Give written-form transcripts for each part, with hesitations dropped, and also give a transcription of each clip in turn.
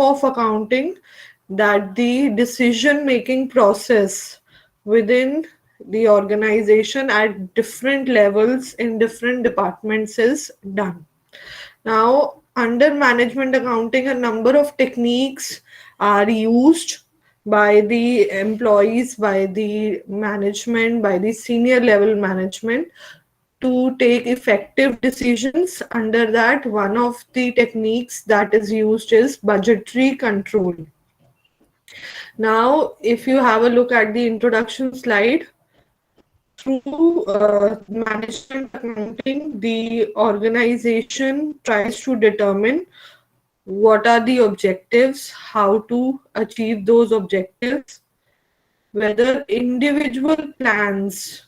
of accounting that the decision making process within the organization at different levels in different departments is done. Now, under management accounting, a number of techniques are used by the employees, by the management, by the senior level management to take effective decisions. Under that, one of the techniques that is used is budgetary control. Now, if you have a look at the introduction slide, through management accounting, the organization tries to determine what are the objectives, how to achieve those objectives, whether individual plans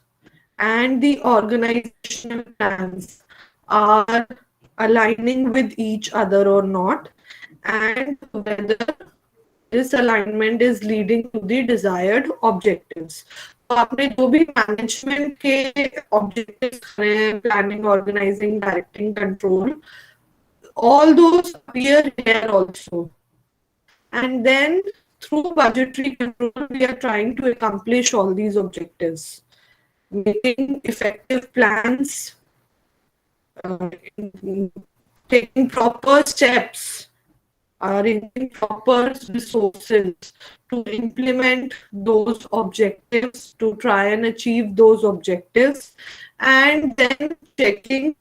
and the organizational plans are aligning with each other or not, and whether this alignment is leading to the desired objectives. तो आपने जो भी management के objectives हैं, planning, organising, directing, control, all those appear here also. And then through budgetary control, we are trying to accomplish all these objectives, making effective plans, uh, taking proper steps, arranging proper resources to implement those objectives, to try and achieve those objectives, and then checking,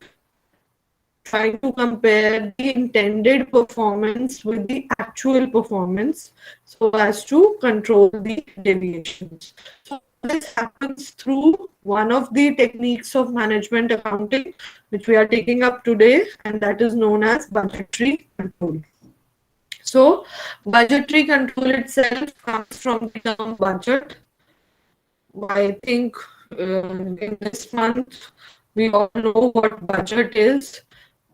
trying to compare the intended performance with the actual performance so as to control the deviations. So this happens through one of the techniques of management accounting, which we are taking up today, and that is known as budgetary control. So budgetary control itself comes from the term budget. I think in this month we all know what budget is.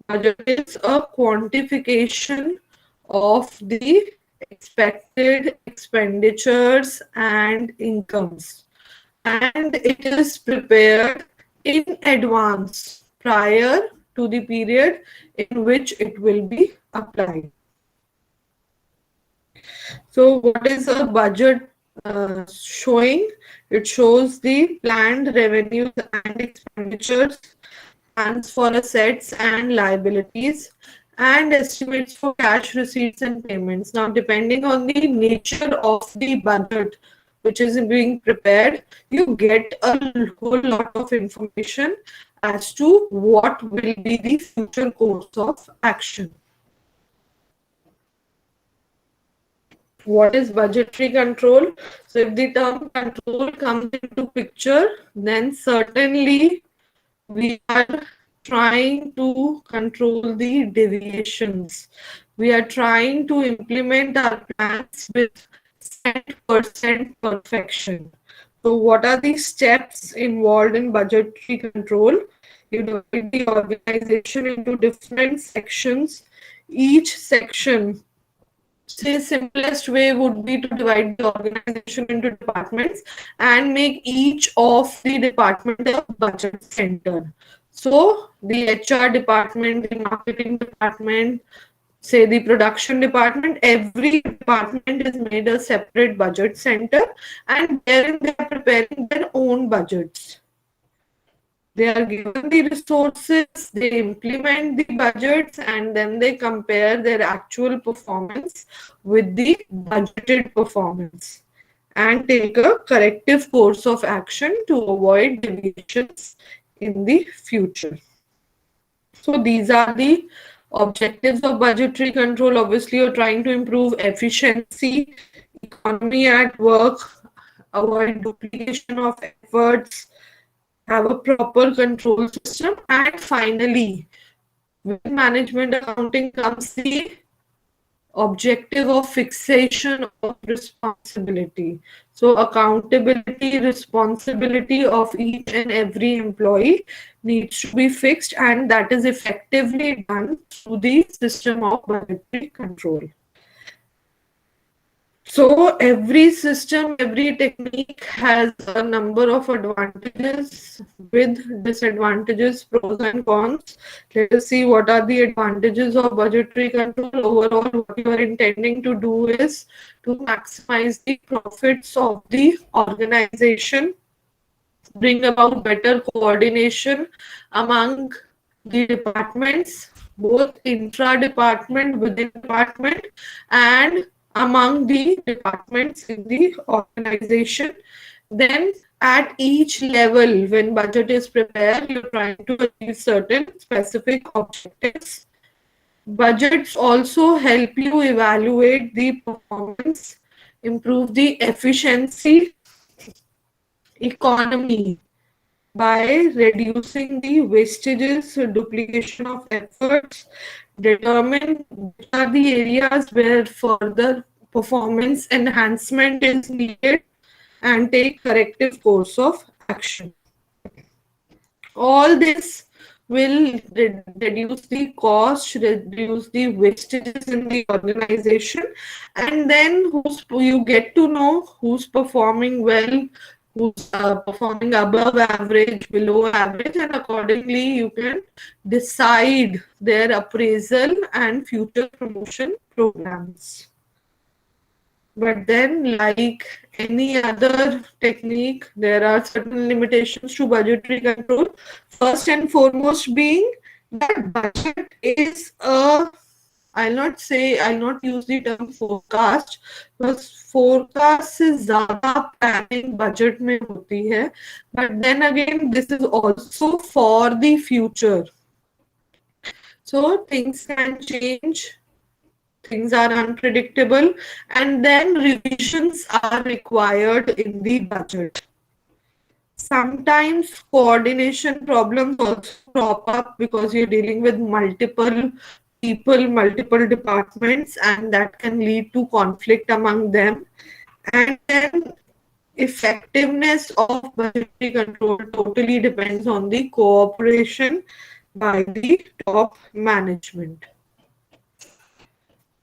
Budget is a quantification of the expected expenditures and incomes, and it is prepared in advance prior to the period in which it will be applied. So what is a budget showing? It shows the planned revenues and expenditures, plans for assets and liabilities, and estimates for cash receipts and payments. Now, depending on the nature of the budget which is being prepared, you get a whole lot of information as to what will be the future course of action. What is budgetary control? So if the term control comes into picture, then certainly we are trying to control the deviations. We are trying to implement our plans with 100% perfection. So what are the steps involved in budgetary control? You divide the organization into different sections. Each section, say simplest way would be to divide the organization into departments and make each of the department a budget center. So the HR department, the marketing department, say the production department, every department is made a separate budget center, and therein they are preparing their own budgets. They are given the resources, they implement the budgets, and then they compare their actual performance with the budgeted performance and take a corrective course of action to avoid deviations in the future. So these are the objectives of budgetary control. Obviously, you're trying to improve efficiency, economy at work, avoid duplication of efforts, have a proper control system, and finally, with management accounting comes the objective of fixation of responsibility. So accountability, responsibility of each and every employee needs to be fixed, and that is effectively done through the system of budgetary control. So every system, every technique has a number of advantages with disadvantages, pros and cons. Let us see what are the advantages of budgetary control. Overall, what you are intending to do is to maximize the profits of the organization, bring about better coordination among the departments, both intra-department, within department, and among the departments in the organization. Then at each level, when budget is prepared, you're trying to achieve certain specific objectives. Budgets also help you evaluate the performance, improve the efficiency, economy, by reducing the wastages, duplication of efforts, determine which are the areas where further performance enhancement is needed, and take corrective course of action. All this will reduce the cost, reduce the wastages in the organization, and then you get to know who's performing well, who's performing above average, below average, and accordingly you can decide their appraisal and future promotion programs. But then, like any other technique, there are certain limitations to budgetary control. First and foremost being that budget is a, I'll not use the term forecast, because forecast से ज़्यादा planning budget में होती है. But then again, this is also for the future. So things can change, things are unpredictable, and then revisions are required in the budget. Sometimes coordination problems also crop up because you're dealing with multiple people, multiple departments, and that can lead to conflict among them. And then effectiveness of budgetary control totally depends on the cooperation by the top management.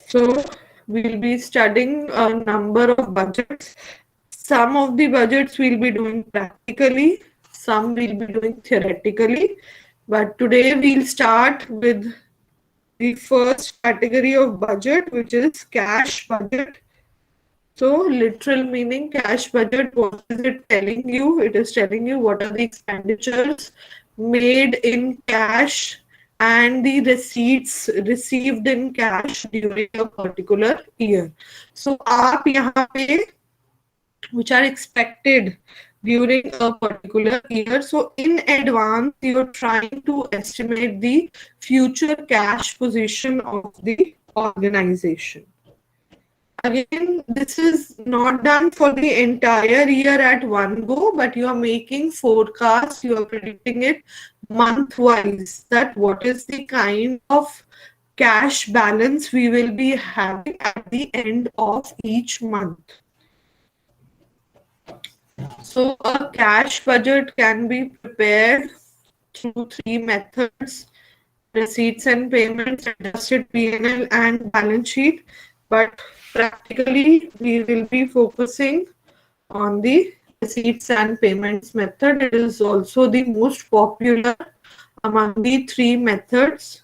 So we'll be studying a number of budgets. Some of the budgets we'll be doing practically, some we'll be doing theoretically. But today we'll start with the first category of budget, which is cash budget. So literal meaning cash budget, what is it telling you? It is telling you what are the expenditures made in cash and the receipts received in cash during a particular year. So आप यहाँ पे which are expected during a particular year. So in advance, you're trying to estimate the future cash position of the organization. Again, this is not done for the entire year at one go, but you are making forecasts, you are predicting it month-wise, that what is the kind of cash balance we will be having at the end of each month. So a cash budget can be prepared through three methods: receipts and payments, adjusted P&L, and balance sheet. But practically, we will be focusing on the receipts and payments method. It is also the most popular among the three methods.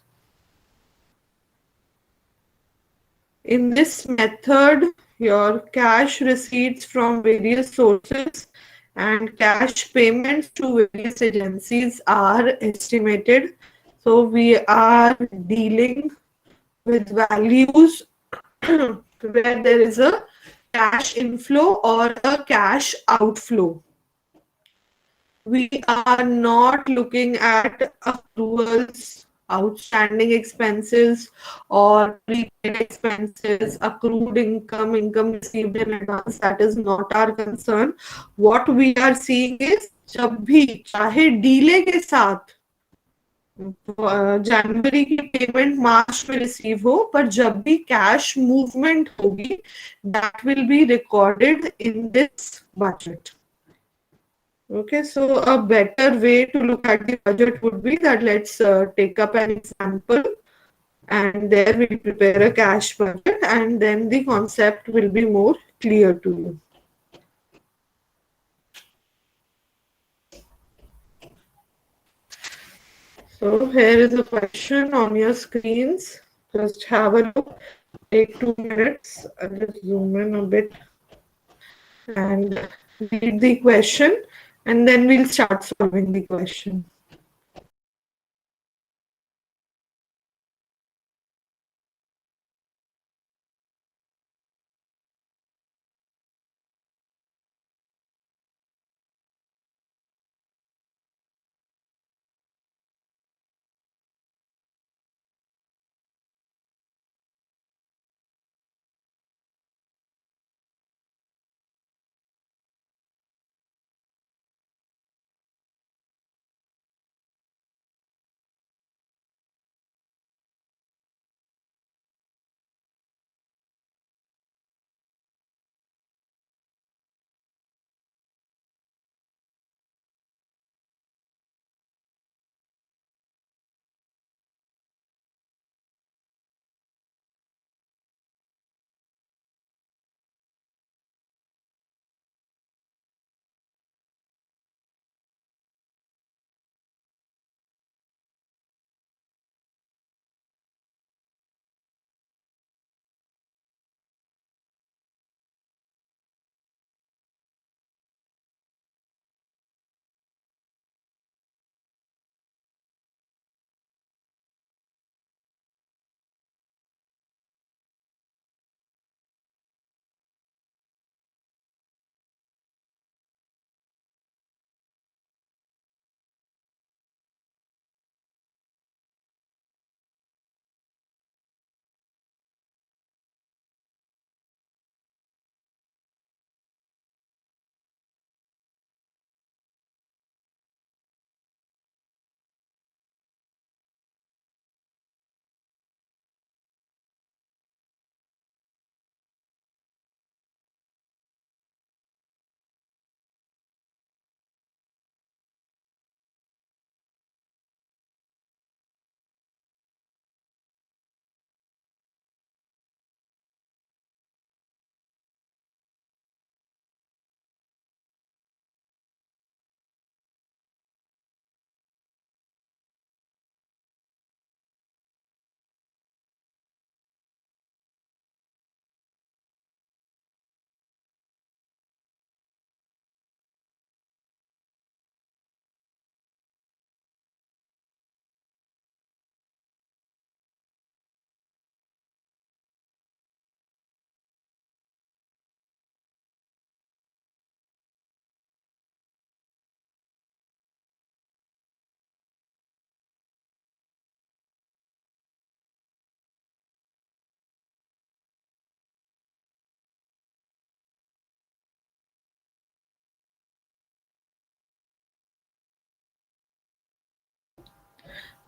In this method, your cash receipts from various sources and cash payments to various agencies are estimated. So we are dealing with values where there is a cash inflow or a cash outflow. We are not looking at accruals, outstanding expenses, or prepaid expenses, accrued income, income received in advance. That is not our concern. What we are seeing is जब भी चाहे delay के साथ जनवरी की payment मार्च में receive हो, पर जब भी कैश मूवमेंट होगी, that will be recorded in this budget. Okay, so a better way to look at the budget would be that let's take up an example, and there we'll prepare a cash budget, and then the concept will be more clear to you. So here is a question on your screens. Just have a look. Take 2 minutes. I'll just zoom in a bit and read the question, and then we'll start solving the question.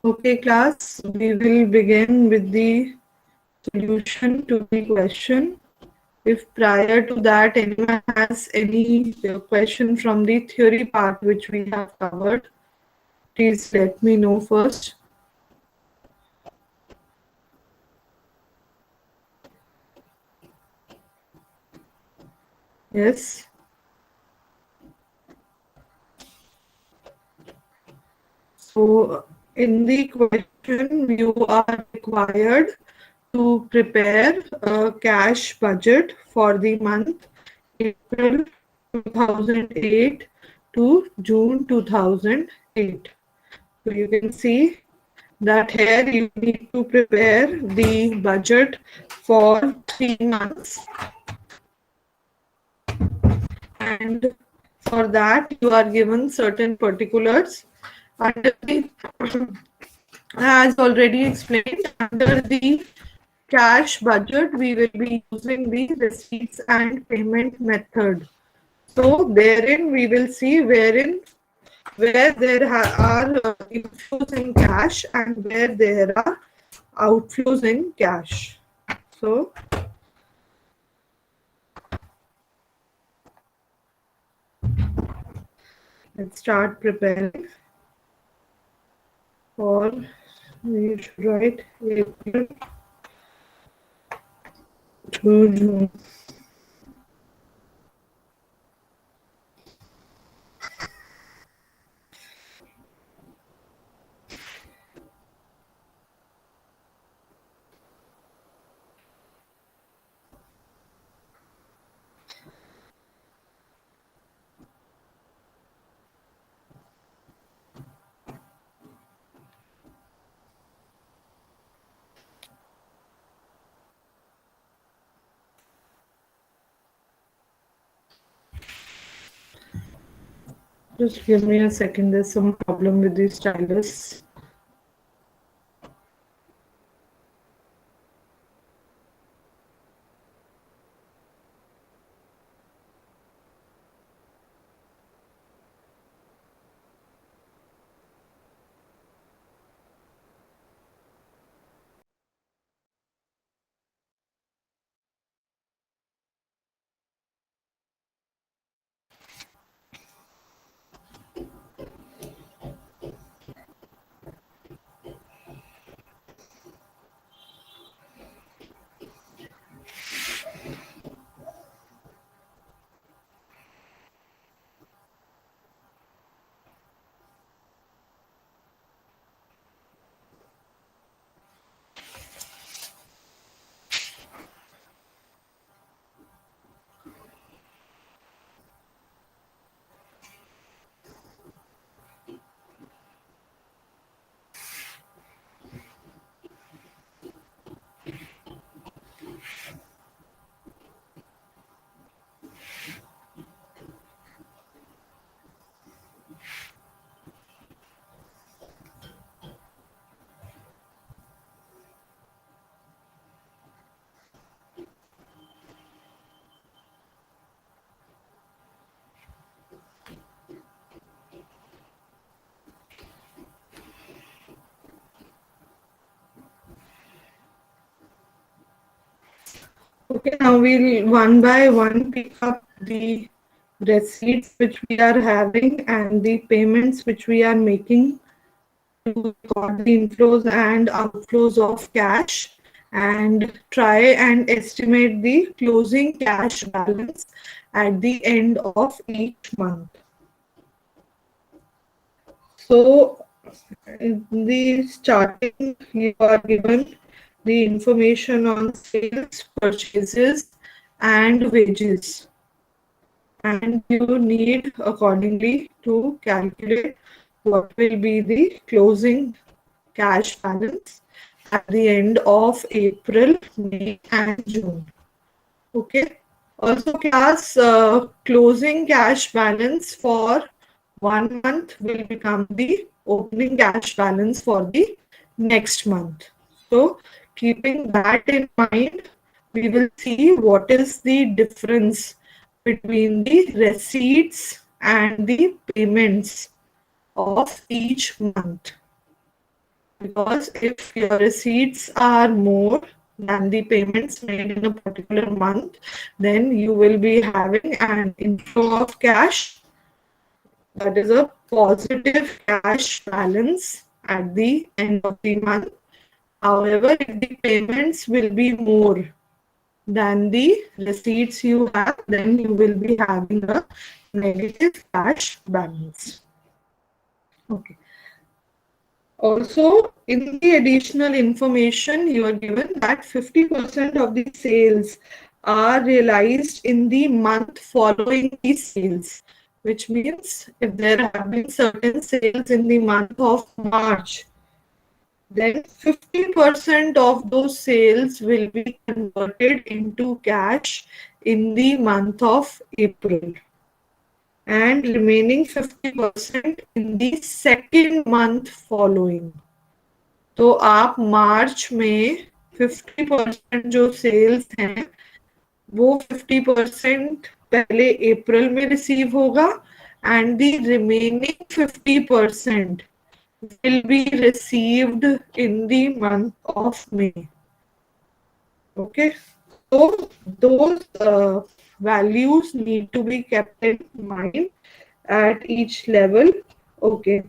Okay, class, we will begin with the solution to the question. If prior to that anyone has any question from the theory part which we have covered, please let me know first. Yes. So in the question, you are required to prepare a cash budget for the month April 2008 to June 2008. So you can see that here you need to prepare the budget for 3 months, and for that you are given certain particulars under the as already explained, under the cash budget, we will be using the receipts and payment method. So therein we will see where there are inflows in cash and where there are outflows in cash. So let's start preparing for, we should write April to June. Just give me a second. There's some problem with the stylus. Okay, now we'll one by one pick up the receipts which we are having and the payments which we are making to record the inflows and outflows of cash and try and estimate the closing cash balance at the end of each month. So, in the starting, you are given the information on sales, purchases, and wages, and you need accordingly to calculate what will be the closing cash balance at the end of April, May, and June. Okay. Also, class closing cash balance for 1 month will become the opening cash balance for the next month. So, keeping that in mind, we will see what is the difference between the receipts and the payments of each month. Because if your receipts are more than the payments made in a particular month, then you will be having an inflow of cash, that is a positive cash balance at the end of the month. However, if the payments will be more than the receipts you have, then you will be having a negative cash balance. Okay. Also, in the additional information, you are given that 50% of the sales are realized in the month following the sales, which means if there have been certain sales in the month of March, then 50% of those sales will be converted into cash in the month of April, and remaining 50% in the second month following. तो आप मार्च में 50% जो sales हैं वो 50% पहले अप्रैल में receive होगा and the remaining 50% will be received in the month of May. Okay, so those values need to be kept in mind at each level. Okay,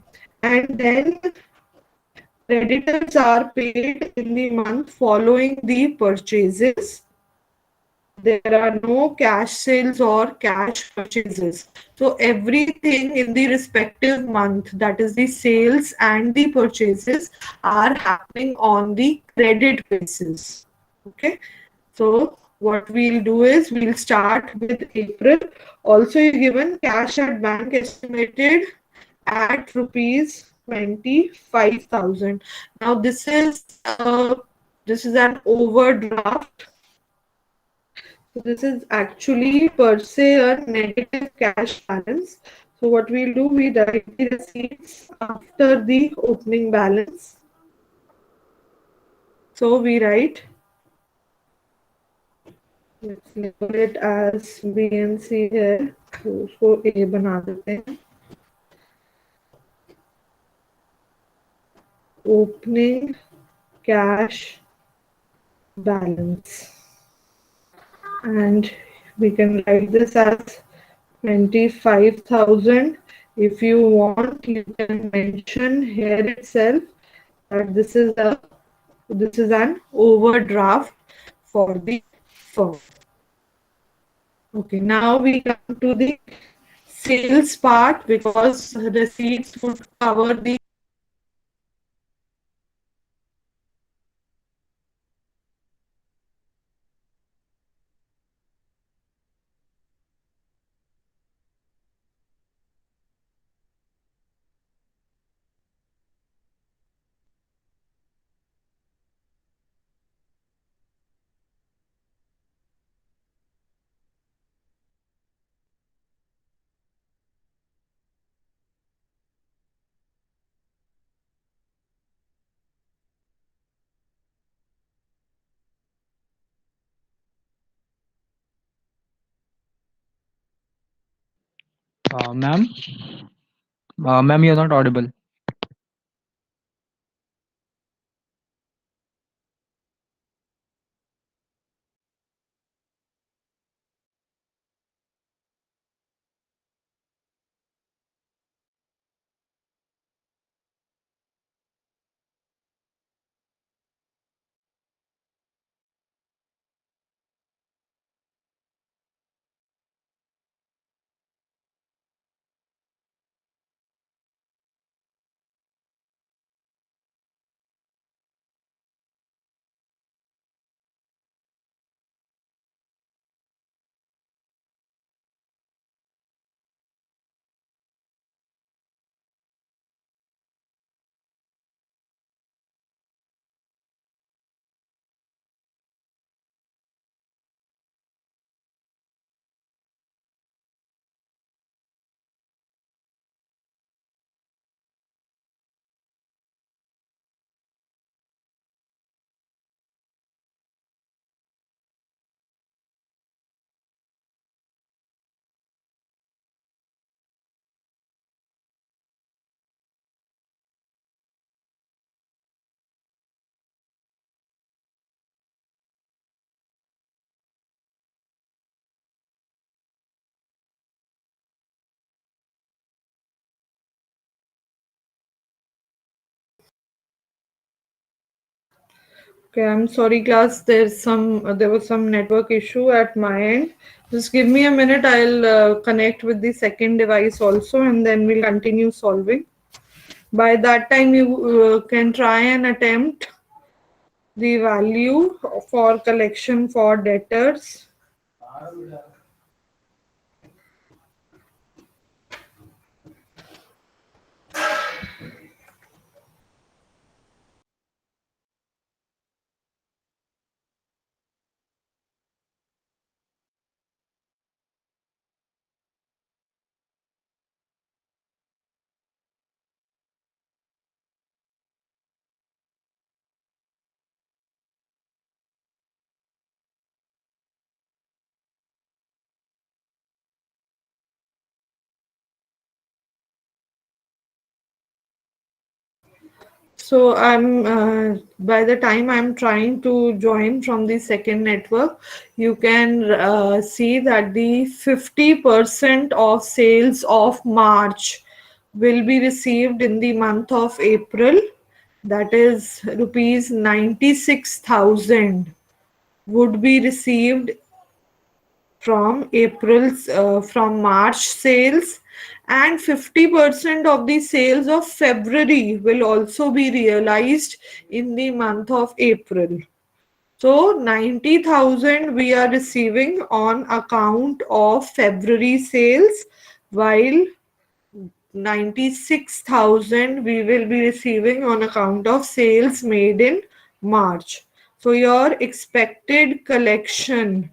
and then creditors are paid in the month following the purchases. There are no cash sales or cash purchases. So everything in the respective month, that is the sales and the purchases, are happening on the credit basis. Okay. So what we'll do is we'll start with April. Also, you given cash at bank estimated at rupees 25,000. Now this is an overdraft. So this is actually per se a negative cash balance. So what we'll do, we write the receipts after the opening balance. So we write, let's label it as B and C है, तो उसको A बना देते हैं. Opening cash balance, and we can write this as 25,000. If you want, you can mention here itself that this is an overdraft for the firm. Okay, now we come to the sales part, because receipts would cover the Ma'am, ma'am, you're not audible. Okay, I'm sorry, class. There was some network issue at my end. Just give me a minute. I'll connect with the second device also, and then we'll continue solving. By that time, you can try and attempt the value for collection for debtors. So by the time I'm trying to join from the second network, you can see that the 50% of sales of March will be received in the month of April. That is rupees 96,000 would be received from March sales, and 50% of the sales of February will also be realized in the month of April. So 90,000 we are receiving on account of February sales, while 96,000 we will be receiving on account of sales made in March. So your expected collection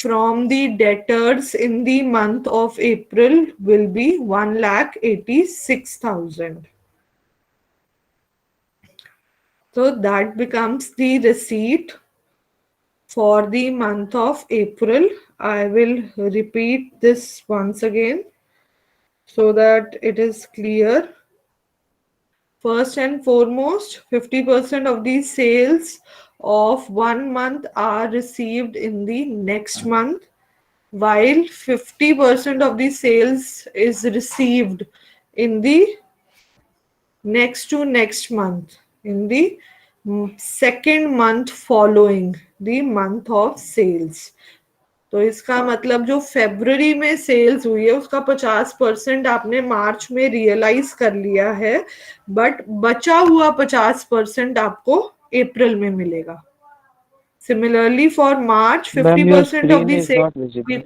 from the debtors in the month of April will be 1,86,000. So that becomes the receipt for the month of April. I will repeat this once again so that it is clear. First and foremost, 50% of the sales of one month are received in the next month, while 50% of the sales is received in the next to next month, in the second month following the month of sales. तो इसका मतलब जो February में sales हुई है उसका 50% आपने मार्च में रियलाइज कर लिया है, बट बचा हुआ 50% आपको अप्रैल में मिलेगा. Similarly, for March, Ma'am, your 50% of screen the is sales. not visible.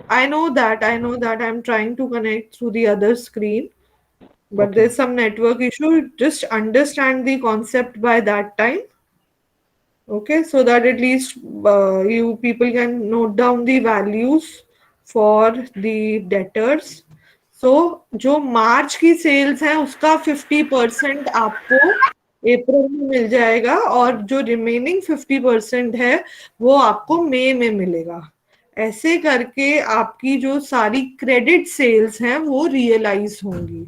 I know that. I know that. I'm trying to connect through the other screen, but Okay. there's some network issue. Just understand the concept by that time. Okay, so that at least you people can note down the values for the debtors. So जो मार्च की sales है उसका 50% आपको अप्रैल में मिल जाएगा और जो remaining 50% है वो आपको मई में मिलेगा. ऐसे करके आपकी जो सारी क्रेडिट सेल्स हैं वो रियलाइज होंगी.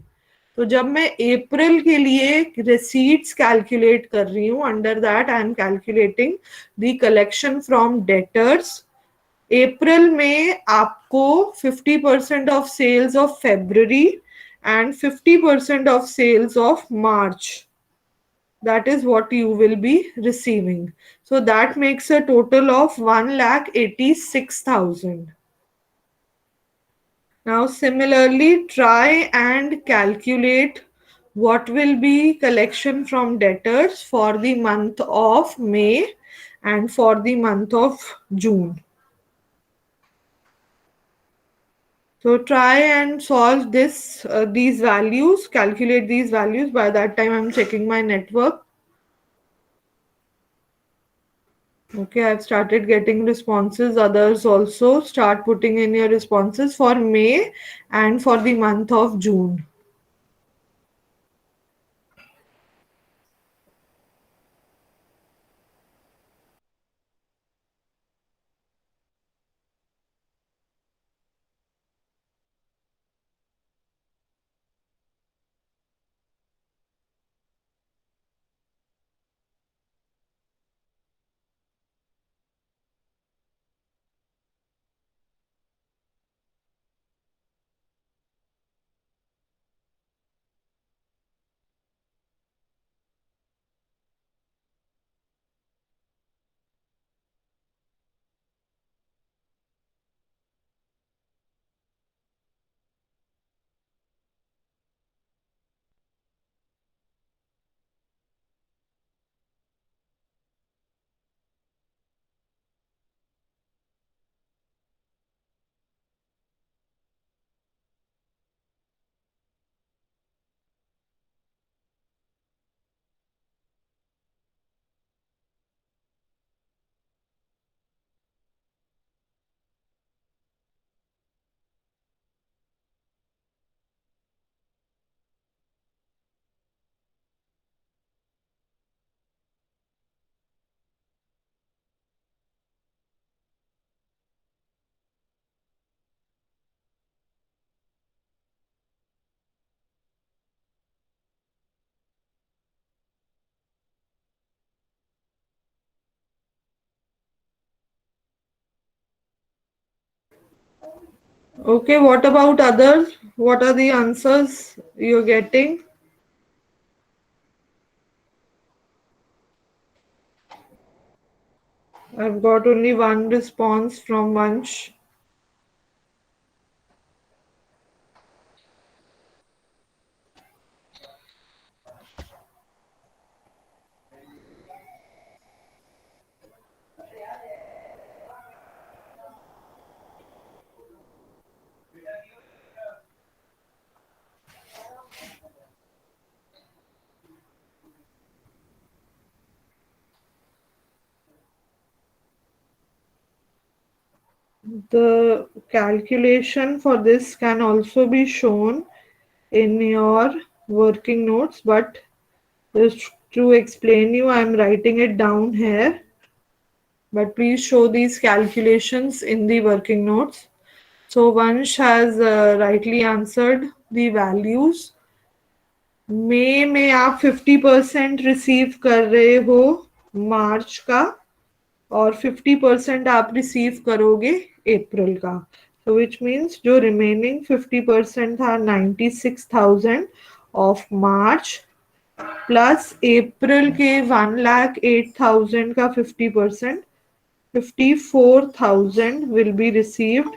तो जब मैं अप्रैल के लिए रिसीट्स कैलकुलेट कर रही हूँ, under that I am calculating the collection from debtors. अप्रैल में आपको 50% of sales of February and 50% of sales of March, that is what you will be receiving. So that makes a total of 1,86,000. Now, similarly, try and calculate what will be collection from debtors for the month of May and for the month of June. So try and solve these values, calculate these values. By that time, I'm checking my network. Okay, I've started getting responses. Others also start putting in your responses for May and for the month of June. Okay, what about others? What are the answers you're getting? I've got only one response from Vansh. The calculation for this can also be shown in your working notes, but just to explain you, I'm writing it down here. But please show these calculations in the working notes. So Vansh has rightly answered the values. मई में आप 50% receive कर रहे हो मार्च का और 50% आप receive करोगे अप्रैल का. So which means जो remaining 50% था 96,000 of March plus अप्रैल के 1,08,000 का 50%, 54,000 will be received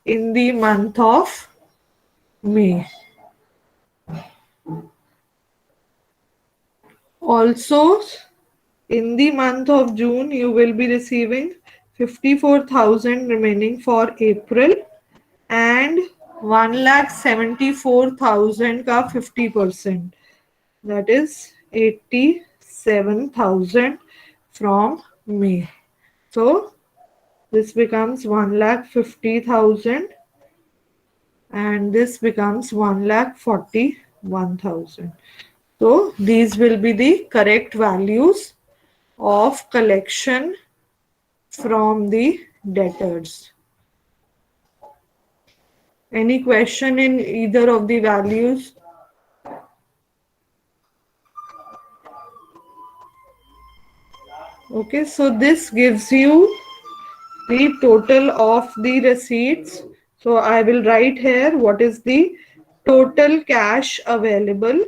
in the month of May. Also, in the month of June, you will be receiving 54,000 remaining for April and 1,74,000 ka 50%. That is 87,000 from May. So this becomes 1,50,000 and this becomes 1,41,000. So these will be the correct values of collection from the debtors. Any question in either of the values? Okay, so this gives you the total of the receipts. So I will write here what is the total cash available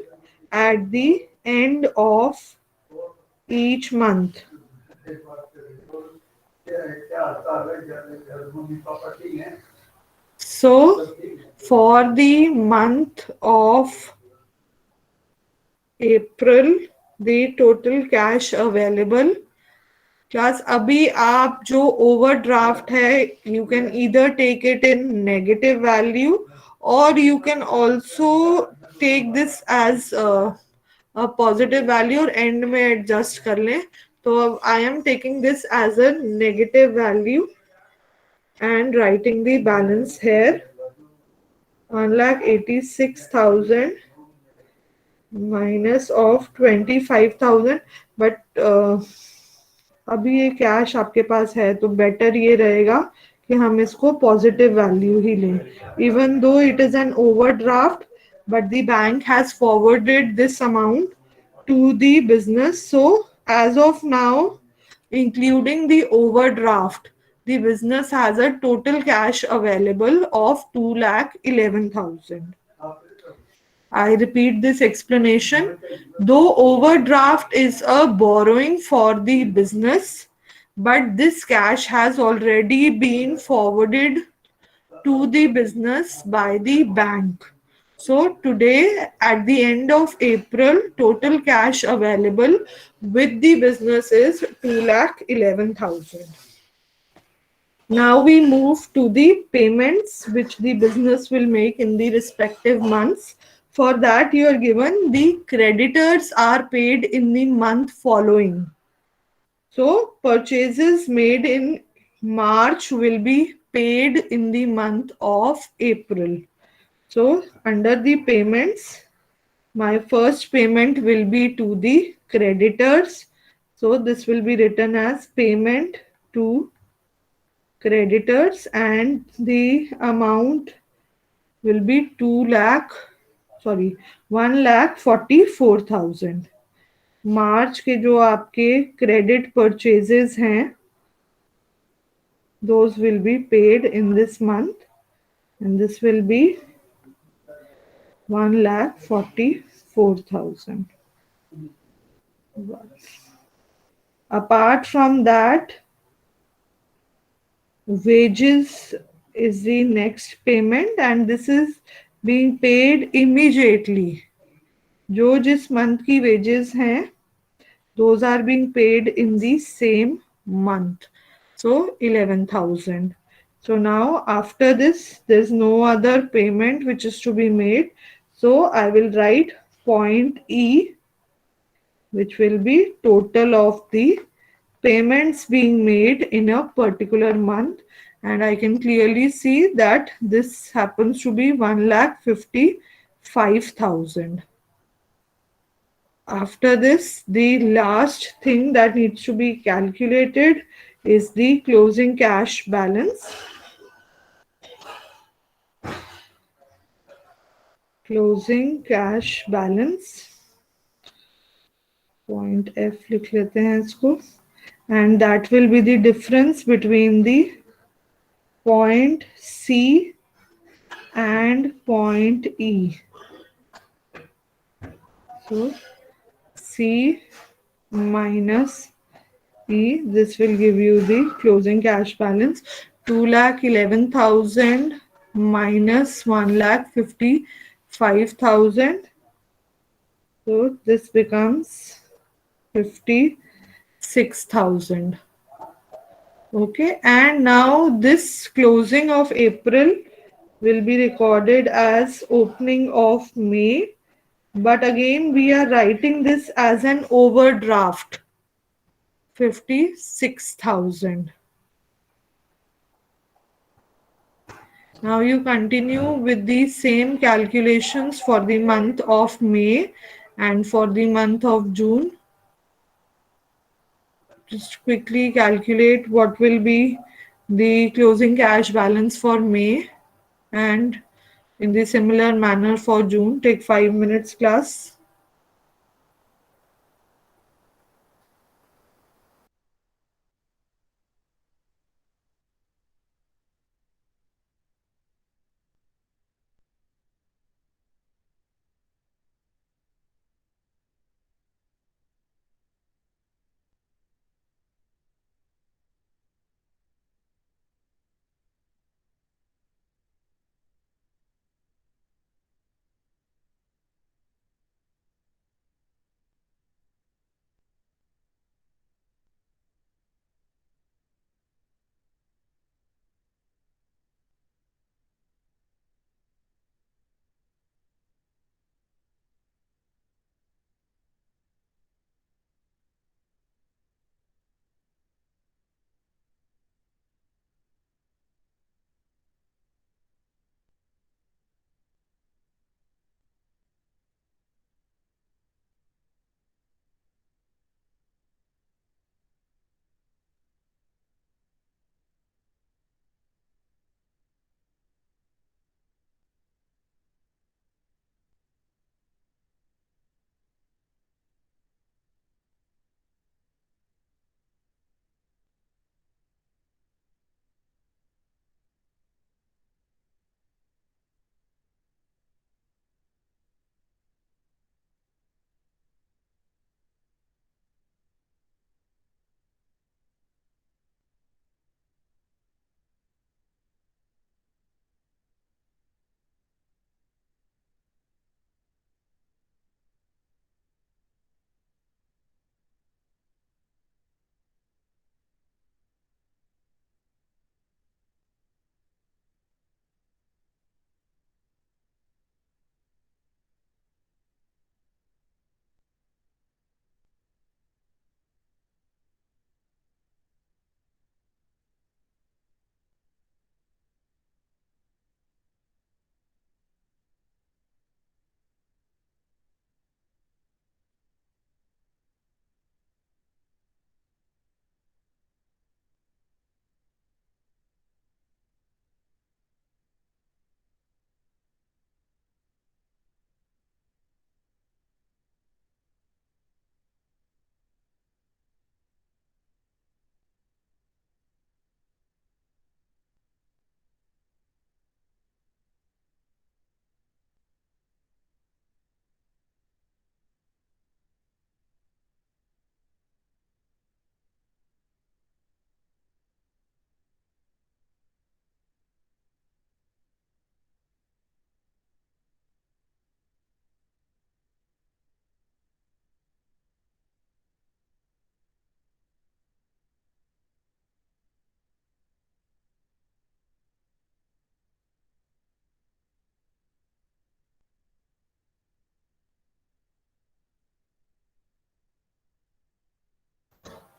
at the end of each month. So for the month of April, the total cash available plus अभी आप जो overdraft है, you can either take it in negative value or you can also take this as a positive value और end में adjust कर लें. तो I am taking this as a negative value and writing the balance here. 1,86,000 minus of 25,000. But अभी ये cash आपके पास है तो बेटर ये रहेगा कि हम इसको पॉजिटिव वैल्यू ही लें. Even though it is an overdraft but the bank has forwarded this amount to the business. So as of now, including the overdraft, the business has a total cash available of 2,11,000. I repeat this explanation. Though overdraft is a borrowing for the business, but this cash has already been forwarded to the business by the bank. So today, at the end of April, total cash available with the business is 2,11,000. Now we move to the payments which the business will make in the respective months. For that, you are given the creditors are paid in the month following. So purchases made in March will be paid in the month of April. So under the payments, my first payment will be to the creditors. So this will be written as payment to creditors and the amount will be 1,44,000. मार्च के जो आपके credit purchases हैं those will be paid in this month and this will be 1,44,000. Apart from that, wages is the next payment and this is being paid immediately. जो जिस month की wages हैं those are being paid in the same month. So 11,000. So now after this, there's no other payment which is to be made. So I will write point E, which will be total of the payments being made in a particular month, and I can clearly see that this happens to be 1,55,000. After this, the last thing that needs to be calculated is the closing cash balance. Closing cash balance. Point F लिख लेते हैं इसको. And that will be the difference between the point C and point E. So C minus E, this will give you the closing cash balance. 2,11,000 minus 1,55,000. So this becomes 56,000. Okay, and now this closing of April will be recorded as opening of May, but again we are writing this as an overdraft, 56,000. Now you continue with the same calculations for the month of May and for the month of June. Just quickly calculate what will be the closing cash balance for May, and in the similar manner for June. Take 5 minutes class.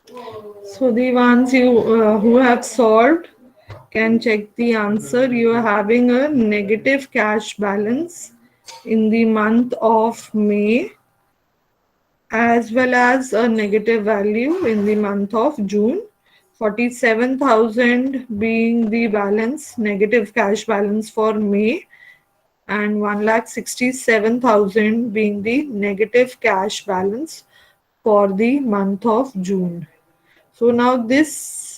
So the ones who have solved can check the answer. You are having a negative cash balance in the month of May, as well as a negative value in the month of June. 47,000 being the balance, negative cash balance for May, and 1,67,000 being the negative cash balance for the month of June. So now this